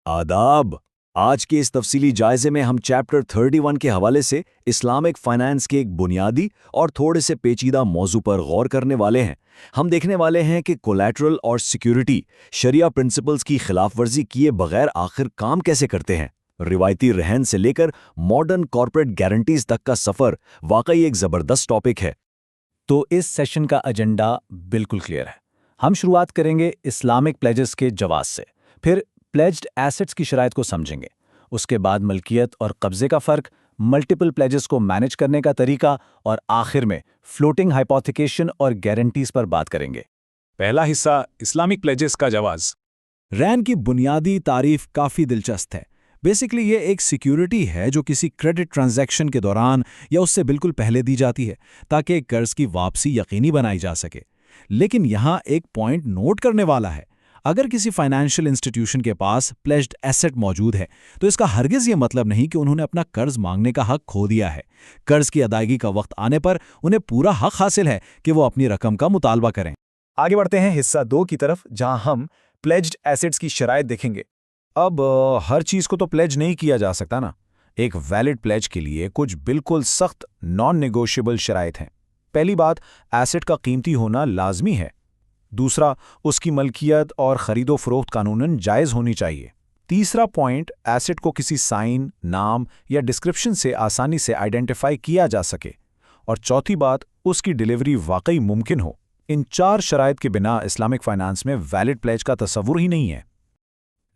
आदाब। आज के इस तफसीली जायजे में हम चैप्टर 31 के हवाले से इस्लामिक फाइनेंस के एक बुनियादी और थोड़े से पेचीदा मौजू पर गौर करने वाले हैं। हम देखने वाले हैं कि कोलैटरल और सिक्योरिटी शरिया प्रिंसिपल्स की खिलाफवर्जी किए बगैर आखिर काम कैसे करते हैं। रिवायती रहन से लेकर मॉडर्न कॉर्पोरेट गारंटीज तक का सफ़र वाकई एक ज़बरदस्त टॉपिक है। तो इस सेशन का एजेंडा बिल्कुल क्लियर है। हम शुरुआत करेंगे इस्लामिक प्लेजेस के जवाब से, फिर प्लेज्ड एसेट्स की शराइत को समझेंगे, उसके बाद मलकियत और कब्जे का फ़र्क, मल्टीपल प्लेजेस को मैनेज करने का तरीका और आखिर में फ्लोटिंग हाइपोथिकेशन और गारंटीज पर बात करेंगे। पहला हिस्सा इस्लामिक प्लेजेस का जवाज़। रैन की बुनियादी तारीफ काफ़ी दिलचस्प है। बेसिकली ये एक सिक्योरिटी है जो किसी क्रेडिट ट्रांजैक्शन के दौरान या उससे बिल्कुल पहले दी जाती है ताकि कर्ज की वापसी यकीनी बनाई जा सके। लेकिन यहाँ एक पॉइंट नोट करने वाला है। अगर किसी फाइनेंशियल इंस्टीट्यूशन के पास प्लेज्ड एसेट मौजूद है तो इसका हरगिज़ ये मतलब नहीं कि उन्होंने अपना कर्ज मांगने का हक खो दिया है। कर्ज की अदायगी का वक्त आने पर उन्हें पूरा हक हासिल है कि वो अपनी रकम का मुतालबा करें। आगे बढ़ते हैं हिस्सा 2 की तरफ, जहां हम प्लेज्ड एसेट्स की शराइत देखेंगे। अब हर चीज़ को तो प्लेज नहीं किया जा सकता ना। एक वैलिड प्लेज के लिए कुछ बिल्कुल सख्त नॉन नेगोशिएबल शराइत हैं। पहली बात, एसेट का कीमती होना लाजमी है। दूसरा, उसकी मलकियत और खरीदो फरोख्त कानूनन जायज़ होनी चाहिए। तीसरा पॉइंट, एसेट को किसी साइन, नाम या डिस्क्रिप्शन से आसानी से आइडेंटिफाई किया जा सके। और चौथी बात, उसकी डिलीवरी वाकई मुमकिन हो। इन 4 शराइत के बिना इस्लामिक फाइनेंस में वैलिड प्लेज का तसव्वुर ही नहीं है।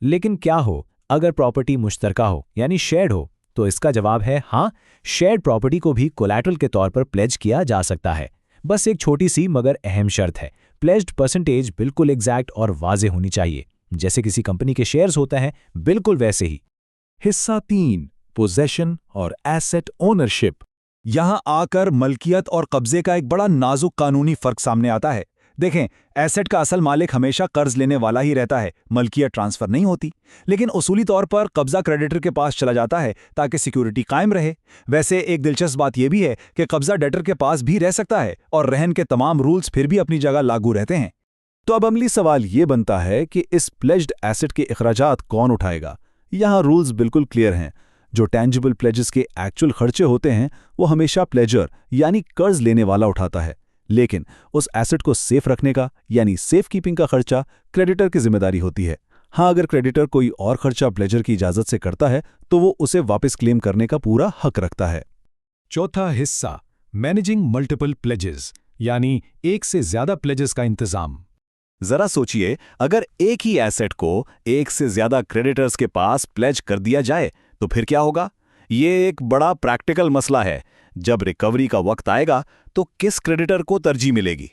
लेकिन क्या हो अगर प्रॉपर्टी मुश्तरका हो यानी शेयर्ड हो? तो इसका जवाब है हाँ, शेयर्ड प्रॉपर्टी को भी कोलैटरल के तौर पर प्लेज किया जा सकता है। बस एक छोटी सी मगर अहम शर्त है, प्लेज्ड परसेंटेज बिल्कुल एग्जैक्ट और वाज़ेह होनी चाहिए, जैसे किसी कंपनी के शेयर्स होते हैं बिल्कुल वैसे ही। हिस्सा 3, पोजेशन और एसेट ओनरशिप। यहां आकर मलकियत और कब्जे का एक बड़ा नाजुक कानूनी फर्क सामने आता है। देखें, एसेट का असल मालिक हमेशा कर्ज लेने वाला ही रहता है, मलकियत ट्रांसफर नहीं होती। लेकिन उसूली तौर पर कब्जा क्रेडिटर के पास चला जाता है ताकि सिक्योरिटी कायम रहे। वैसे एक दिलचस्प बात यह भी है कि कब्जा डेटर के पास भी रह सकता है और रहन के तमाम रूल्स फिर भी अपनी जगह लागू रहते हैं। तो अब अमली सवाल ये बनता है कि इस प्लेज्ड एसेट के अखराजात कौन उठाएगा? यहाँ रूल्स बिल्कुल क्लियर हैं। जो टेंजिबल प्लेजेस के एक्चुअल खर्चे होते हैं वो हमेशा प्लेजर यानी कर्ज लेने वाला उठाता है। लेकिन उस एसेट को सेफ रखने का यानी सेफ कीपिंग का खर्चा क्रेडिटर की जिम्मेदारी होती है। हाँ, अगर क्रेडिटर कोई और खर्चा प्लेजर की इजाज़त से करता है तो वो उसे वापस क्लेम करने का पूरा हक रखता है। चौथा हिस्सा, मैनेजिंग मल्टीपल प्लेजेस यानी एक से ज्यादा प्लेजेस का इंतजाम। जरा सोचिए, अगर एक ही एसेट को एक से ज्यादा क्रेडिटर्स के पास प्लेज कर दिया जाए तो फिर क्या होगा? ये एक बड़ा प्रैक्टिकल मसला है। जब रिकवरी का वक्त आएगा तो किस क्रेडिटर को तरजीह मिलेगी?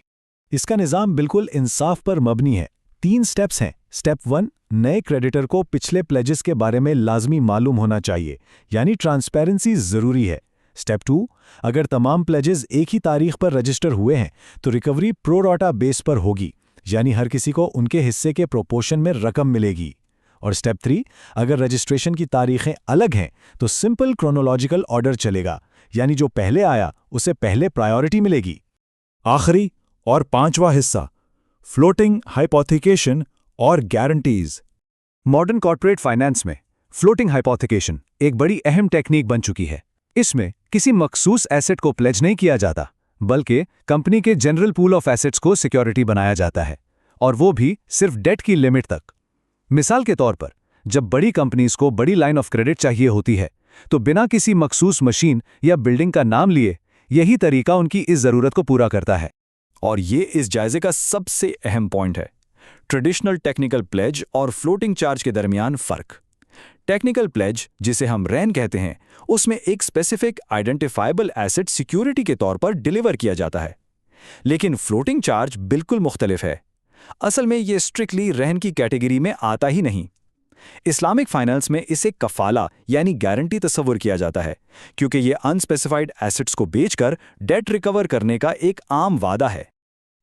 इसका निज़ाम बिल्कुल इंसाफ पर मबनी है। 3 स्टेप्स हैं। स्टेप 1, नए क्रेडिटर को पिछले प्लेजेस के बारे में लाजमी मालूम होना चाहिए, यानी ट्रांसपेरेंसी ज़रूरी है। स्टेप 2, अगर तमाम प्लेजेस एक ही तारीख पर रजिस्टर हुए हैं तो रिकवरी प्रोराटा बेस पर होगी, यानी हर किसी को उनके हिस्से के प्रोपोर्शन में रकम मिलेगी। और स्टेप 3, अगर रजिस्ट्रेशन की तारीखें अलग हैं तो सिंपल क्रोनोलॉजिकल ऑर्डर चलेगा, यानी जो पहले आया उसे पहले प्रायोरिटी मिलेगी। आखिरी और 5वां हिस्सा, फ्लोटिंग हाइपोथिकेशन और गारंटीज। मॉडर्न कॉर्पोरेट फाइनेंस में फ्लोटिंग हाइपोथिकेशन एक बड़ी अहम टेक्निक बन चुकी है। इसमें किसी मखसूस एसेट को प्लेज नहीं किया जाता, बल्कि कंपनी के जनरल पूल ऑफ एसेट्स को सिक्योरिटी बनाया जाता है, और वो भी सिर्फ डेट की लिमिट तक। मिसाल के तौर पर, जब बड़ी कंपनीज को बड़ी लाइन ऑफ क्रेडिट चाहिए होती है तो बिना किसी मखसूस मशीन या बिल्डिंग का नाम लिए यही तरीका उनकी इस ज़रूरत को पूरा करता है। और ये इस जायजे का सबसे अहम पॉइंट है, ट्रेडिशनल टेक्निकल प्लेज और फ्लोटिंग चार्ज के दरमियान फ़र्क। टेक्निकल प्लेज, जिसे हम रैन कहते हैं, उसमें एक स्पेसिफिक आइडेंटिफाइबल एसेट सिक्योरिटी के तौर पर डिलीवर किया जाता है। लेकिन फ्लोटिंग चार्ज बिल्कुल मुख्तलिफ है। असल में ये स्ट्रिक्टली रहन की कैटेगरी में आता ही नहीं। इस्लामिक फाइनेंस में इसे कफाला यानी गारंटी तस्वुर किया जाता है, क्योंकि ये अनस्पेसिफाइड एसेट्स को बेचकर डेट रिकवर करने का एक आम वादा है।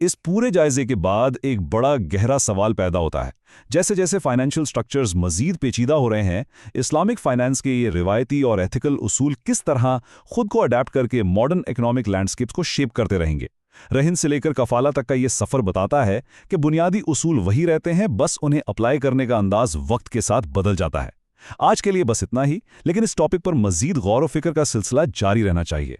इस पूरे जायजे के बाद एक बड़ा गहरा सवाल पैदा होता है। जैसे जैसे फाइनेंशियल स्ट्रक्चर्स मजीद पेचीदा हो रहे हैं, इस्लामिक फाइनेंस के ये रिवायती और एथिकल उसूल किस तरह खुद को अडेप्ट करके मॉडर्न इकोनॉमिक लैंडस्केप्स को शेप करते रहेंगे। रहन से लेकर कफाला तक का ये सफ़र बताता है कि बुनियादी उसूल वही रहते हैं, बस उन्हें अप्लाई करने का अंदाज वक्त के साथ बदल जाता है। आज के लिए बस इतना ही, लेकिन इस टॉपिक पर मजीद गौर व फिक्र का सिलसिला जारी रहना चाहिए।